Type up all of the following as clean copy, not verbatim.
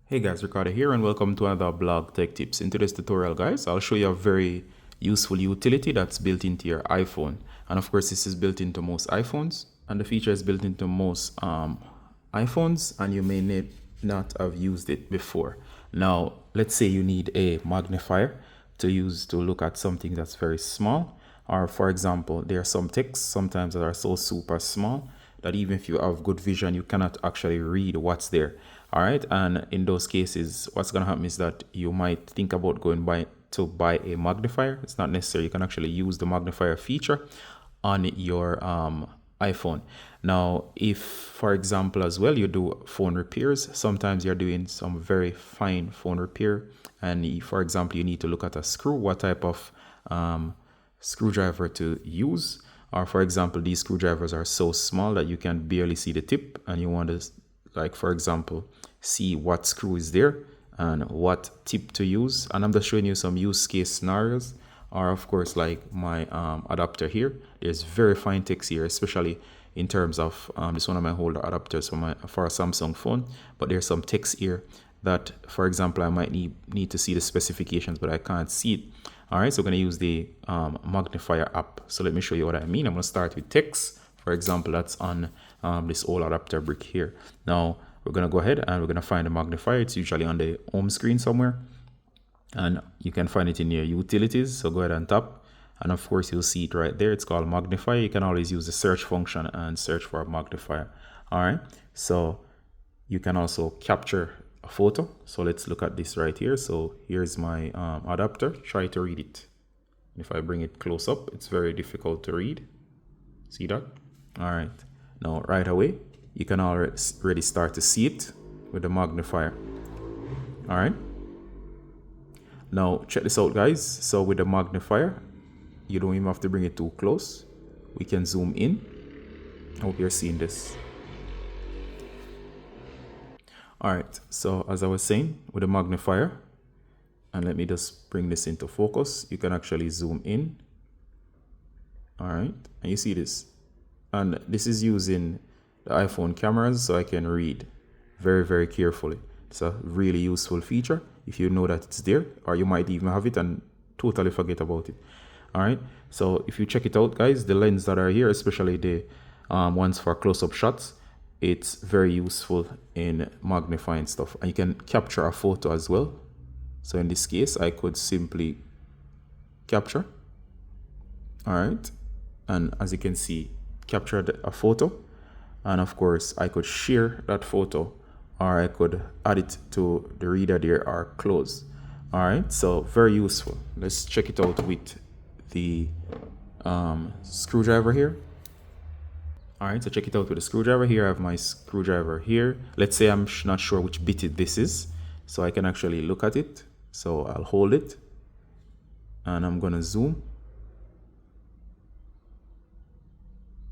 Hey guys, Ricardo here and welcome to another blog tech tips. In today's tutorial guys, I'll show you a very useful utility that's built into your iPhone. And of course this is built into most iPhones and the feature is built into most iPhones and you may not have used it before. Now let's say you need a magnifier to use to look at something that's very small, or for example there are some texts sometimes that are so super small that even if you have good vision you cannot actually read what's there. All right, and in those cases what's going to happen is that you might think about going to buy a magnifier. It's not necessary. You can actually use the magnifier feature on your iPhone. Now if for example as well you do phone repairs, sometimes you're doing some very fine phone repair and for example you need to look at a screw, what type of screwdriver to use, or for example these screwdrivers are so small that you can barely see the tip and you want to, like for example, see what screw is there and what tip to use. And I'm just showing you some use case scenarios, or of course like my adapter here. There's very fine text here, especially in terms of this one of my older adapters for a Samsung phone, but there's some text here that for example I might need to see the specifications but I can't see it. All right, so we're going to use the Magnifier app. So let me show you what I mean. I'm going to start with text. For example, that's on this old adapter brick here. Now we're going to go ahead and we're going to find the magnifier. It's usually on the home screen somewhere and you can find it in your utilities. So go ahead and tap and of course you'll see it right there. It's called Magnifier. You can always use the search function and search for a magnifier. All right, so you can also capture a photo. So let's look at this right here. So here's my adapter. Try to read it. If I bring it close up, it's very difficult to read. See that? All right, now right away you can already start to see it with the magnifier. All right, now check this out guys. So with the magnifier you don't even have to bring it too close. We can zoom in. I hope you're seeing this. All right, so as I was saying, with the magnifier, and let me just bring this into focus, you can actually zoom in. All right, and you see this, and this is using the iPhone cameras, so I can read very carefully. It's a really useful feature if you know that it's there, or you might even have it and totally forget about it. All right, so if you check it out guys, the lenses that are here, especially the ones for close-up shots, it's very useful in magnifying stuff, and you can capture a photo as well. So in this case I could simply capture. All right, and as you can see, captured a photo, and of course I could share that photo or I could add it to the reader there or close. All right, so very useful. Let's check it out with the screwdriver here. All right, so check it out with the screwdriver here. I have my screwdriver here. Let's say I'm not sure which bit this is, so I can actually look at it. So I'll hold it and I'm gonna zoom.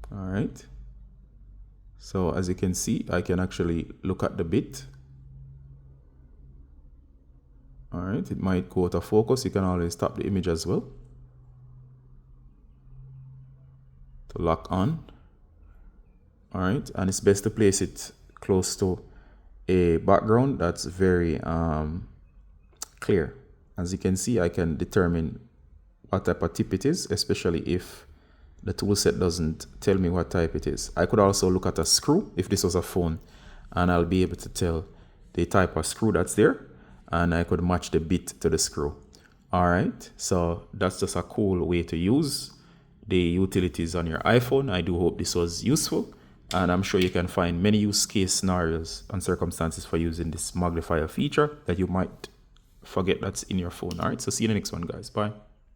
All right, so as you can see, I can actually look at the bit. All right, it might go out of focus. You can always stop the image as well to lock on. All right, and it's best to place it close to a background that's very clear. As you can see, I can determine what type of tip it is, especially if the tool set doesn't tell me what type it is. I could also look at a screw if this was a phone, and I'll be able to tell the type of screw that's there, and I could match the bit to the screw. All right, so that's just a cool way to use the utilities on your iPhone. I do hope this was useful, and I'm sure you can find many use case scenarios and circumstances for using this magnifier feature that you might forget that's in your phone. All right, so see you in the next one guys. Bye.